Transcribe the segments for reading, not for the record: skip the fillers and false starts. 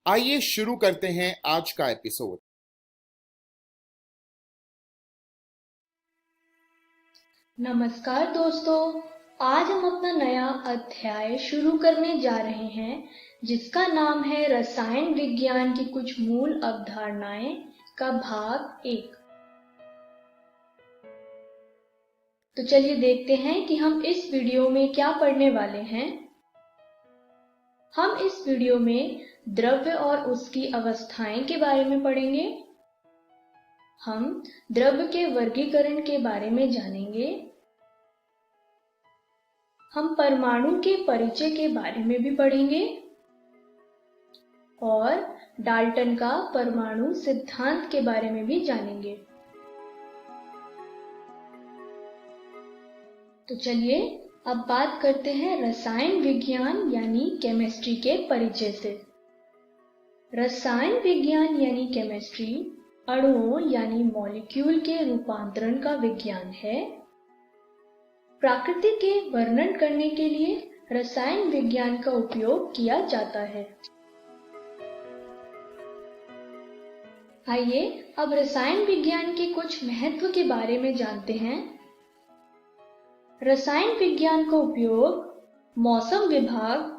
आइए शुरू करते हैं आज का एपिसोड। नमस्कार दोस्तों, आज हम अपना नया अध्याय शुरू करने जा रहे हैं जिसका नाम है रसायन विज्ञान की कुछ मूल अवधारणाएं का भाग 1। तो चलिए देखते हैं कि हम इस वीडियो में क्या पढ़ने वाले हैं। हम इस वीडियो में द्रव्य और उसकी अवस्थाएं के बारे में पढ़ेंगे। हम द्रव्य के वर्गीकरण के बारे में जानेंगे। हम परमाणु के परिचय के बारे में भी पढ़ेंगे और डाल्टन का परमाणु सिद्धांत के बारे में भी जानेंगे। तो चलिए अब बात करते हैं रसायन विज्ञान यानी केमिस्ट्री के परिचय से। रसायन विज्ञान यानी केमिस्ट्री अणुओं यानी मॉलिक्यूल के रूपांतरण का विज्ञान है। प्रकृति के वर्णन करने के लिए रसायन विज्ञान का उपयोग किया जाता है। आइए अब रसायन विज्ञान के कुछ महत्व के बारे में जानते हैं। रसायन विज्ञान का उपयोग मौसम विभाग,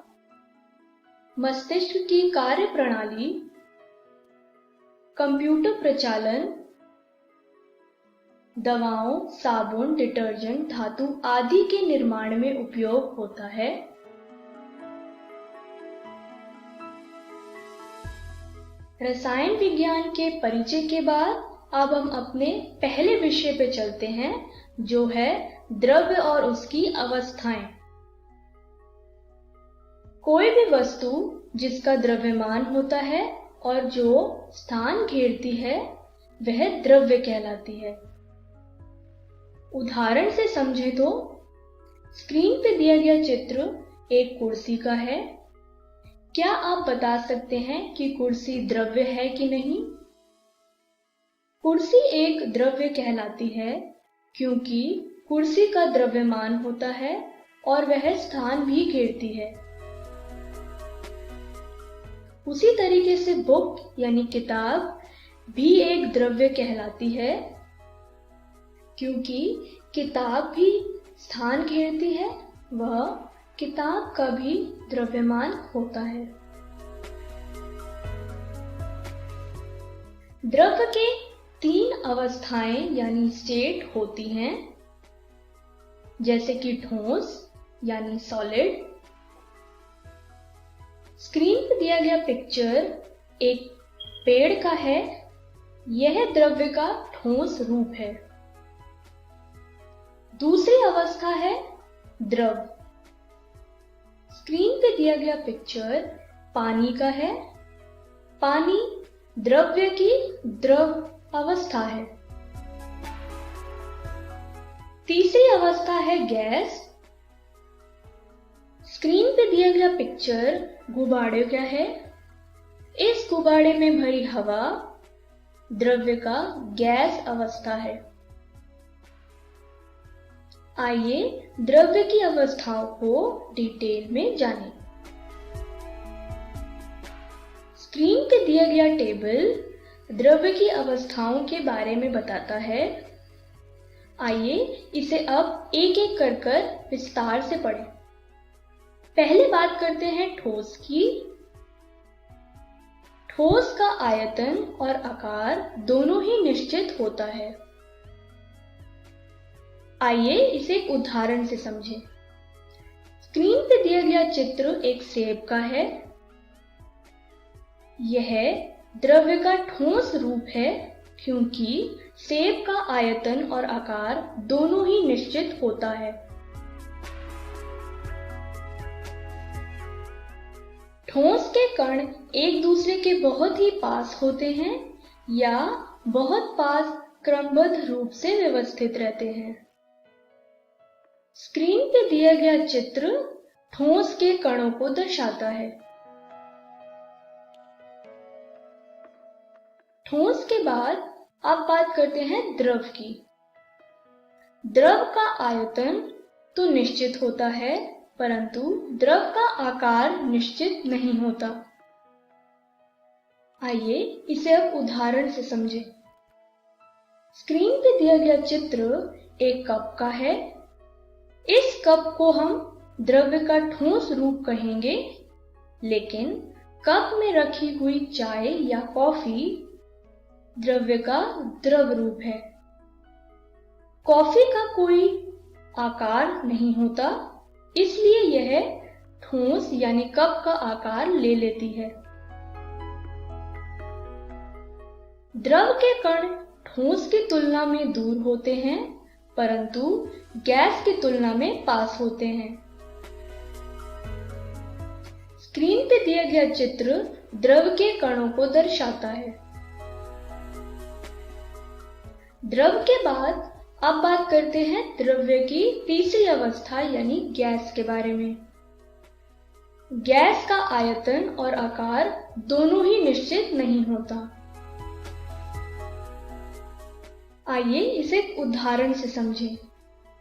मस्तिष्क की कार्य प्रणाली, कंप्यूटर प्रचालन, दवाओं, साबुन, डिटर्जेंट, धातु आदि के निर्माण में उपयोग होता है। रसायन विज्ञान के परिचय के बाद अब हम अपने पहले विषय पे चलते हैं जो है द्रव्य और उसकी अवस्थाएं। कोई भी वस्तु जिसका द्रव्यमान होता है और जो स्थान घेरती है वह द्रव्य कहलाती है। उदाहरण से समझे तो स्क्रीन पे दिया गया चित्र एक कुर्सी का है। क्या आप बता सकते हैं कि कुर्सी द्रव्य है कि नहीं? कुर्सी एक द्रव्य कहलाती है क्योंकि कुर्सी का द्रव्यमान होता है और वह स्थान भी घेरती है। उसी तरीके से बुक यानी किताब भी एक द्रव्य कहलाती है क्योंकि किताब भी स्थान घेरती है, वह किताब का भी द्रव्यमान होता है। द्रव्य के 3 अवस्थाएं यानी स्टेट होती हैं, जैसे कि ठोस यानी सॉलिड। स्क्रीन पर दिया गया पिक्चर एक पेड़ का है। यह द्रव्य का ठोस रूप है। दूसरी अवस्था है द्रव। स्क्रीन पे दिया गया पिक्चर पानी का है। पानी द्रव्य की द्रव अवस्था है। तीसरी अवस्था है गैस। स्क्रीन पे दिया गया पिक्चर गुब्बारे का है। इस गुब्बारे में भरी हवा द्रव्य का गैस अवस्था है। आइए द्रव्य की अवस्थाओं को डिटेल में जानें। स्क्रीन पे दिया गया टेबल द्रव्य की अवस्थाओं के बारे में बताता है। आइए इसे अब एक एक कर विस्तार से पढ़ें। पहले बात करते हैं ठोस की। ठोस का आयतन और आकार दोनों ही निश्चित होता है। आइए इसे एक उदाहरण से समझें। स्क्रीन पे दिया गया चित्र एक सेब का है। यह द्रव्य का ठोस रूप है क्योंकि सेब का आयतन और आकार दोनों ही निश्चित होता है। ठोस के कण एक दूसरे के बहुत ही पास होते हैं या बहुत पास क्रमबद्ध रूप से व्यवस्थित रहते हैं। स्क्रीन पे दिया गया चित्र ठोस के कणों को दर्शाता है। ठोस के बाद अब बात करते हैं द्रव की। द्रव का आयतन तो निश्चित होता है परंतु द्रव का आकार निश्चित नहीं होता। आइए इसे अब उदाहरण से समझें। स्क्रीन पे दिया गया चित्र एक कप का है। इस कप को हम द्रव्य का ठोस रूप कहेंगे, लेकिन कप में रखी हुई चाय या कॉफी द्रव्य का द्रव रूप है। कॉफी का कोई आकार नहीं होता, इसलिए यह ठोस यानी कप का आकार ले लेती है। द्रव के कण ठोस की तुलना में दूर होते हैं, परंतु गैस की तुलना में पास होते हैं। स्क्रीन पे दिया गया चित्र द्रव के कणों को दर्शाता है। द्रव के बाद अब बात करते हैं द्रव्य की तीसरी अवस्था यानी गैस के बारे में। गैस का आयतन और आकार दोनों ही निश्चित नहीं होता। आइए इसे एक उदाहरण से समझें।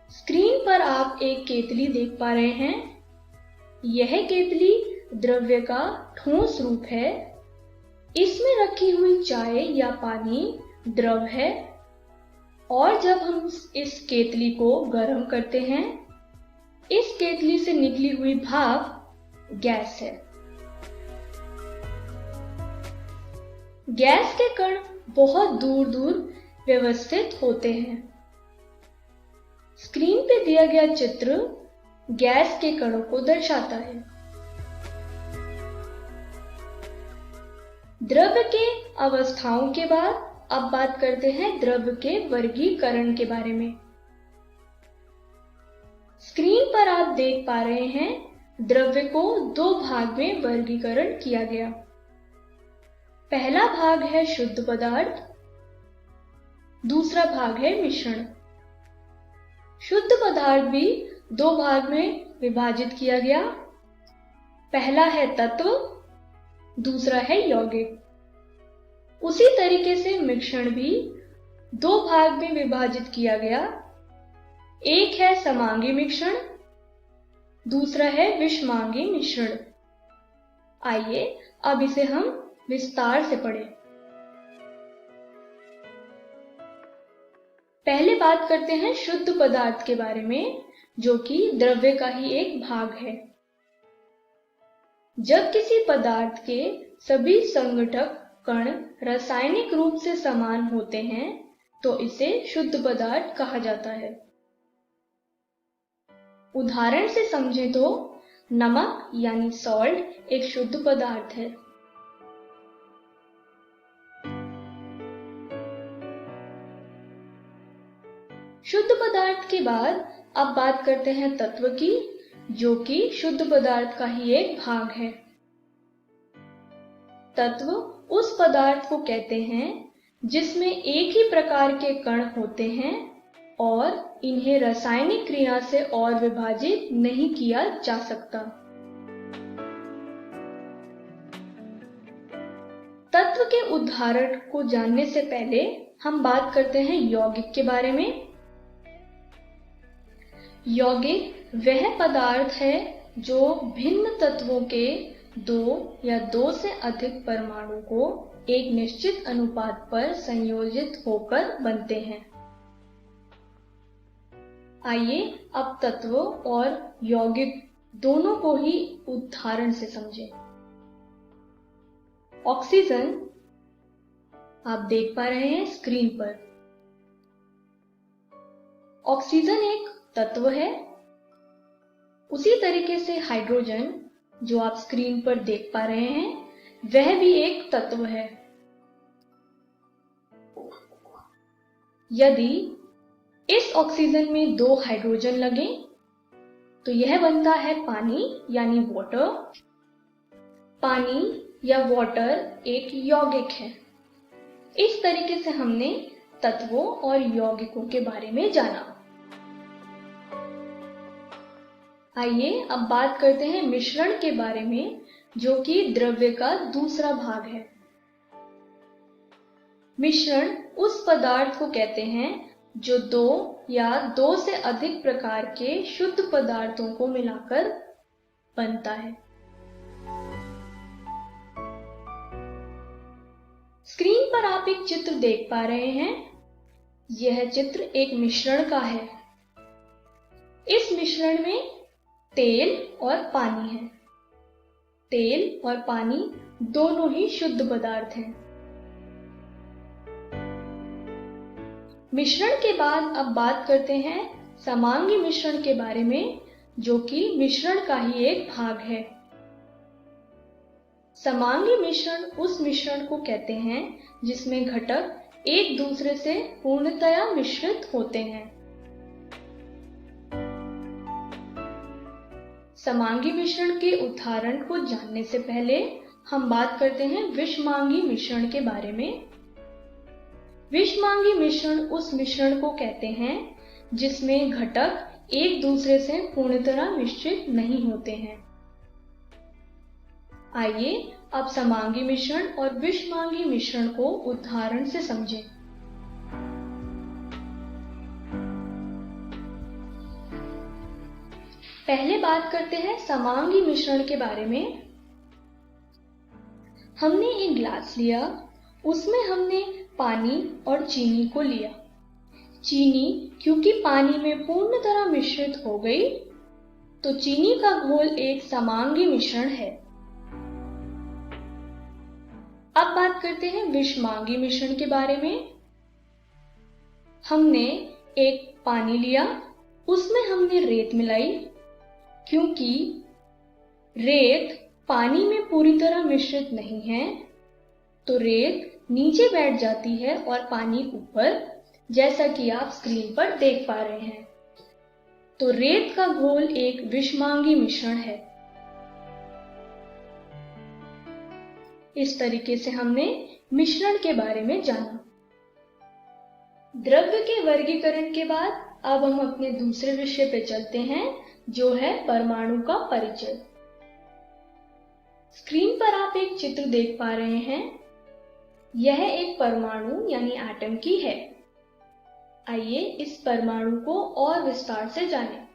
स्क्रीन पर आप एक केतली देख पा रहे हैं। यह केतली द्रव्य का ठोस रूप है। इसमें रखी हुई चाय या पानी द्रव है, और जब हम इस केतली को गर्म करते हैं, इस केतली से निकली हुई भाप गैस है। गैस के कण बहुत दूर दूर व्यवस्थित होते हैं। स्क्रीन पे दिया गया चित्र गैस के कणों को दर्शाता है। द्रव्य के अवस्थाओं के बाद अब बात करते हैं द्रव्य के वर्गीकरण के बारे में। स्क्रीन पर आप देख पा रहे हैं द्रव्य को दो भाग में वर्गीकरण किया गया। पहला भाग है शुद्ध पदार्थ, दूसरा भाग है मिश्रण। शुद्ध पदार्थ भी दो भाग में विभाजित किया गया। पहला है तत्व, दूसरा है यौगिक। उसी तरीके से मिश्रण भी दो भाग में विभाजित किया गया। एक है समांगी मिश्रण, दूसरा है विषमांगी मिश्रण। आइए अब इसे हम विस्तार से पढ़ें। पहले बात करते हैं शुद्ध पदार्थ के बारे में, जो कि द्रव्य का ही एक भाग है। जब किसी पदार्थ के सभी संघटक कण रासायनिक रूप से समान होते हैं, तो इसे शुद्ध पदार्थ कहा जाता है। उदाहरण से समझें तो नमक यानी सॉल्ट एक शुद्ध पदार्थ है। शुद्ध पदार्थ के बाद अब बात करते हैं तत्व की, जो कि शुद्ध पदार्थ का ही एक भाग है। तत्व उस पदार्थ को कहते हैं जिसमें एक ही प्रकार के कण होते हैं और इन्हें रासायनिक क्रिया से और विभाजित नहीं किया जा सकता। तत्व के उदाहरण को जानने से पहले हम बात करते हैं यौगिक के बारे में। यौगिक वह पदार्थ है जो भिन्न तत्वों के दो या दो से अधिक परमाणु को एक निश्चित अनुपात पर संयोजित होकर बनते हैं। आइए अब तत्व और यौगिक दोनों को ही उदाहरण से समझें। ऑक्सीजन आप देख पा रहे हैं स्क्रीन पर। ऑक्सीजन एक तत्व है। उसी तरीके से हाइड्रोजन, जो आप स्क्रीन पर देख पा रहे हैं, वह भी एक तत्व है। यदि इस ऑक्सीजन में दो हाइड्रोजन लगे तो यह बनता है पानी यानी वाटर। पानी या वाटर एक यौगिक है। इस तरीके से हमने तत्वों और यौगिकों के बारे में जाना। आइए अब बात करते हैं मिश्रण के बारे में, जो कि द्रव्य का दूसरा भाग है। मिश्रण उस पदार्थ को कहते हैं जो दो या दो से अधिक प्रकार के शुद्ध पदार्थों को मिलाकर बनता है। पर आप एक चित्र देख पा रहे हैं। यह चित्र एक मिश्रण का है। इस मिश्रण में तेल और पानी है। तेल और पानी दोनों ही शुद्ध पदार्थ हैं। मिश्रण के बाद अब बात करते हैं समांगी मिश्रण के बारे में, जो कि मिश्रण का ही एक भाग है। समांगी मिश्रण उस मिश्रण को कहते हैं जिसमें घटक एक दूसरे से पूर्णतया मिश्रित होते हैं। समांगी मिश्रण के उदाहरण को जानने से पहले हम बात करते हैं विषमांगी मिश्रण के बारे में। विषमांगी मिश्रण उस मिश्रण को कहते हैं जिसमें घटक एक दूसरे से पूर्णतः मिश्रित नहीं होते हैं। आइए अब समांगी मिश्रण और विषमांगी मिश्रण को उदाहरण से समझें। पहले बात करते हैं समांगी मिश्रण के बारे में। हमने एक ग्लास लिया, उसमें हमने पानी और चीनी को लिया। चीनी क्योंकि पानी में पूर्ण तरह मिश्रित हो गई, तो चीनी का घोल एक समांगी मिश्रण है। अब बात करते हैं विषमांगी मिश्रण के बारे में। हमने एक पानी लिया, उसमें हमने रेत मिलाई। क्योंकि रेत पानी में पूरी तरह मिश्रित नहीं है, तो रेत नीचे बैठ जाती है और पानी ऊपर, जैसा कि आप स्क्रीन पर देख पा रहे हैं। तो रेत का घोल एक विषमांगी मिश्रण है। इस तरीके से हमने मिश्रण के बारे में जाना। द्रव्य के वर्गीकरण के बाद अब हम अपने दूसरे विषय पे चलते हैं, जो है परमाणु का परिचय। स्क्रीन पर आप एक चित्र देख पा रहे हैं। यह एक परमाणु यानी एटम की है। आइए इस परमाणु को और विस्तार से जानें।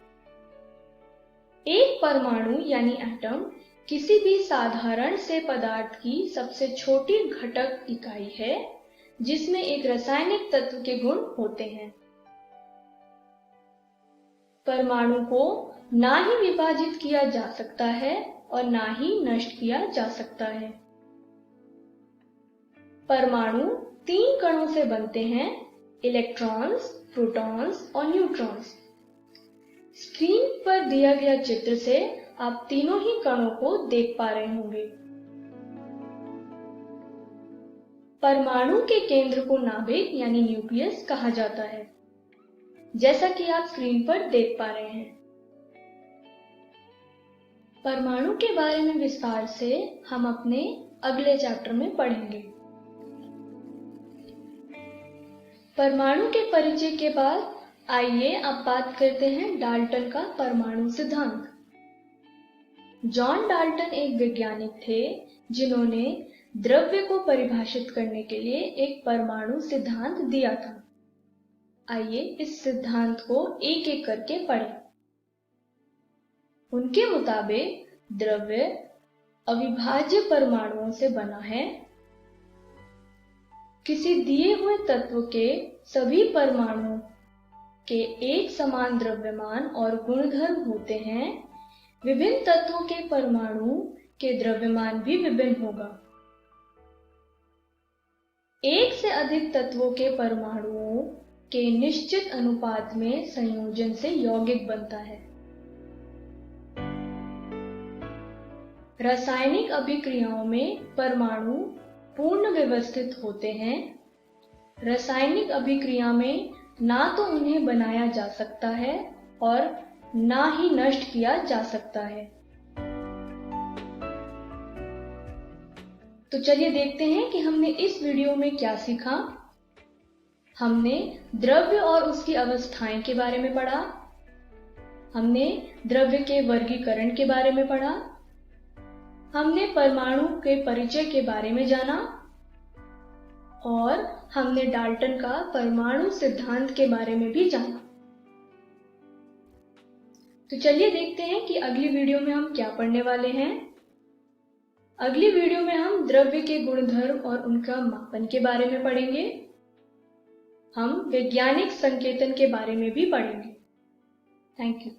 एक परमाणु यानी एटम किसी भी साधारण से पदार्थ की सबसे छोटी घटक इकाई है जिसमें एक रासायनिक तत्व के गुण होते हैं। परमाणु को ना ही विभाजित किया जा सकता है और ना ही नष्ट किया जा सकता है। परमाणु 3 कणों से बनते हैं, इलेक्ट्रॉन्स, प्रोटॉन्स और न्यूट्रॉन्स। स्क्रीन पर दिया गया चित्र से आप तीनों ही कणों को देख पा रहे होंगे। परमाणु के केंद्र को नाभिक यानी न्यूक्लियस कहा जाता है, जैसा कि आप स्क्रीन पर देख पा रहे हैं। परमाणु के बारे में विस्तार से हम अपने अगले चैप्टर में पढ़ेंगे। परमाणु के परिचय के बाद आइए अब बात करते हैं डाल्टन का परमाणु सिद्धांत। जॉन डाल्टन एक वैज्ञानिक थे जिन्होंने द्रव्य को परिभाषित करने के लिए एक परमाणु सिद्धांत दिया था। आइए इस सिद्धांत को एक एक करके पढ़ें। उनके मुताबिक द्रव्य अविभाज्य परमाणुओं से बना है। किसी दिए हुए तत्व के सभी परमाणुओं के एक समान द्रव्यमान और गुणधर्म होते हैं। विभिन्न तत्वों के परमाणु के द्रव्यमान भी विभिन्न होगा। एक से अधिक तत्वों के परमाणुओं के निश्चित अनुपात में संयोजन से यौगिक बनता है। रासायनिक अभिक्रियाओं में परमाणु पूर्ण व्यवस्थित होते हैं। रासायनिक अभिक्रिया में ना तो उन्हें बनाया जा सकता है और ना ही नष्ट किया जा सकता है। तो चलिए देखते हैं कि हमने इस वीडियो में क्या सीखा। हमने द्रव्य और उसकी अवस्थाएं के बारे में पढ़ा। हमने द्रव्य के वर्गीकरण के बारे में पढ़ा। हमने परमाणु के परिचय के बारे में जाना और हमने डाल्टन का परमाणु सिद्धांत के बारे में भी जाना। तो चलिए देखते हैं कि अगली वीडियो में हम क्या पढ़ने वाले हैं। अगली वीडियो में हम द्रव्य के गुणधर्म और उनका मापन के बारे में पढ़ेंगे। हम वैज्ञानिक संकेतन के बारे में भी पढ़ेंगे। Thank you.